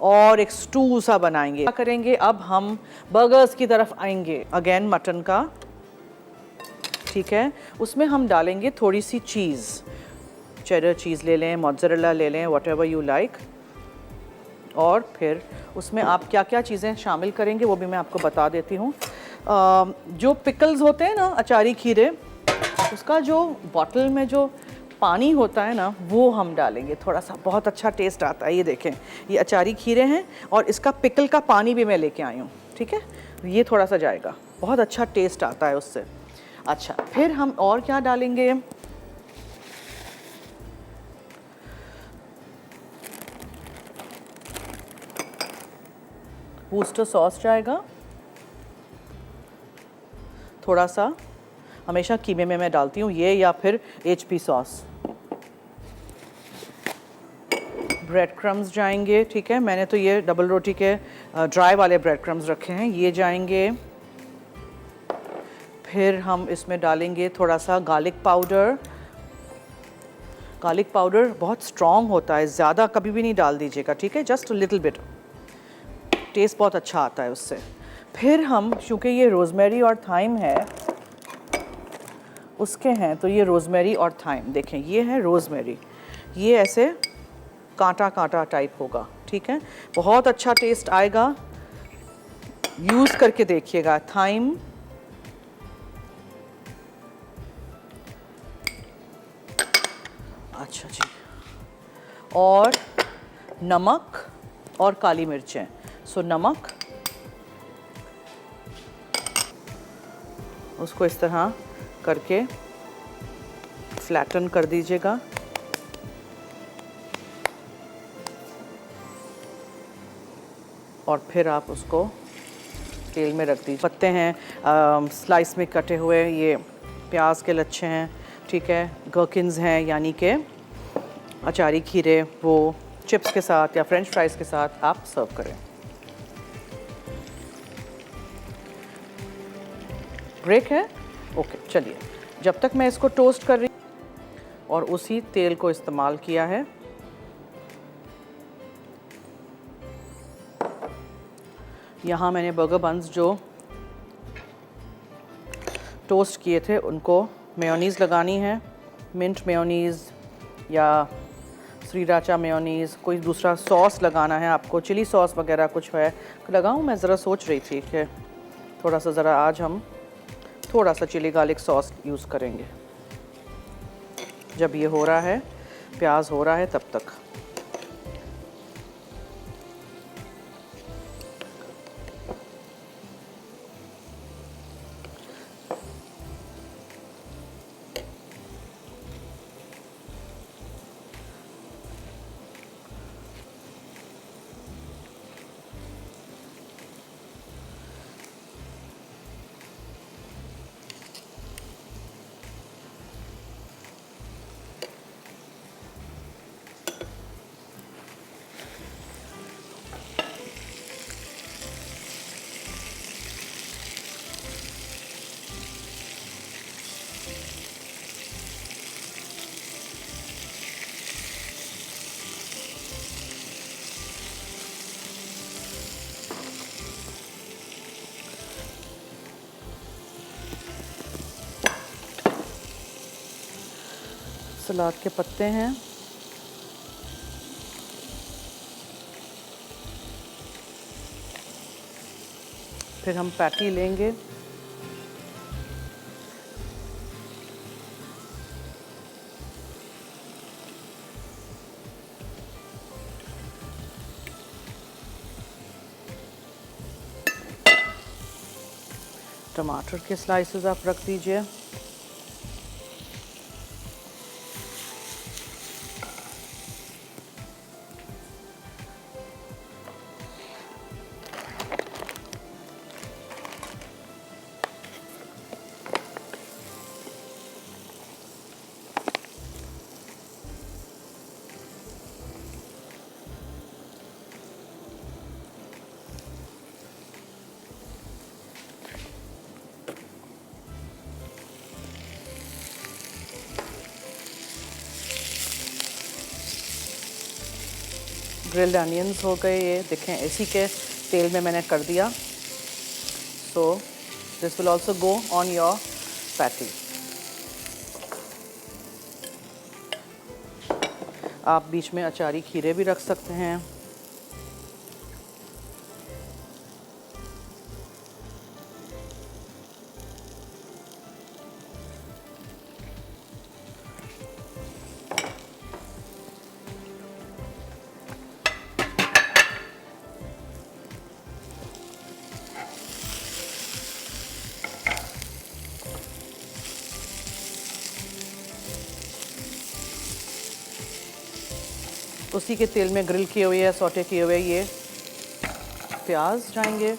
और एक स्टू सा बनाएंगे। क्या करेंगे अब हम बर्गर्स की तरफ आएंगे। अगेन मटन का, ठीक है, उसमें हम डालेंगे थोड़ी सी चीज़, चेडर चीज़ ले लें, मोज़रेला ले लें, व्हाटएवर यू लाइक। और फिर उसमें आप क्या क्या चीज़ें शामिल करेंगे वो भी मैं आपको बता देती हूँ। जो पिकल्स होते हैं ना, अचारी खीरे, उसका जो बॉटल में जो पानी होता है ना, वो हम डालेंगे थोड़ा सा, बहुत अच्छा टेस्ट आता है। ये देखें, ये अचारी खीरे हैं और इसका पिकल का पानी भी मैं लेके आई हूँ, ठीक है, ये थोड़ा सा जाएगा, बहुत अच्छा टेस्ट आता है उससे। अच्छा, फिर हम और क्या डालेंगे, वूस्टर सॉस जाएगा थोड़ा सा, हमेशा कीमे में मैं डालती हूँ ये, या फिर HP सॉस। ब्रेड क्रम्स जाएंगे, ठीक है, मैंने तो ये डबल रोटी के ड्राई वाले ब्रेड क्रम्स रखे हैं, ये जाएंगे। फिर हम इसमें डालेंगे थोड़ा सा गार्लिक पाउडर। गार्लिक पाउडर बहुत स्ट्रॉन्ग होता है, ज़्यादा कभी भी नहीं डाल दीजिएगा, ठीक है, जस्ट लिटिल बिट, टेस्ट बहुत अच्छा आता है उससे। फिर हम, चूँकि ये रोज़मेरी और थाइम है उसके हैं, तो ये रोज़मेरी और थाइम, देखें ये है रोज़मेरी, ये ऐसे कांटा कांटा टाइप होगा, ठीक है, बहुत अच्छा टेस्ट आएगा, यूज़ करके देखिएगा। थाइम, अच्छा जी, और नमक और काली मिर्चें। सो नमक, उसको इस तरह करके फ्लैटन कर दीजिएगा। और फिर आप उसको तेल में रख दीजिए। पत्ते हैं स्लाइस में कटे हुए, ये प्याज के लच्छे हैं, ठीक है, गर्किन्स हैं यानी कि अचारी खीरे, वो चिप्स के साथ या फ्रेंच फ्राइज़ के साथ आप सर्व करें। ब्रेक है, ओके, चलिए, जब तक मैं इसको टोस्ट कर रही और उसी तेल को इस्तेमाल किया है। यहाँ मैंने बर्गर बन्स जो टोस्ट किए थे उनको मेयोनीज़ लगानी है, मिंट मेयोनीज़ या श्रीराचा मेयोनीज़, कोई दूसरा सॉस लगाना है आपको, चिली सॉस वगैरह कुछ है लगाऊं। मैं ज़रा सोच रही थी कि थोड़ा सा ज़रा आज हम थोड़ा सा चिली गार्लिक सॉस यूज़ करेंगे। जब ये हो रहा है, प्याज हो रहा है, तब तक सलाद के पत्ते हैं, फिर हम पैटी लेंगे, टमाटर के स्लाइसेस आप रख दीजिए, ग्रिल्ड अनियंस हो गए ये, देखें इसी के तेल में मैंने कर दिया। So this will also go on your patty. आप बीच में अचारी खीरे भी रख सकते हैं। उसी के तेल में ग्रिल किए हुए या सौटे किए हुए ये प्याज जाएंगे।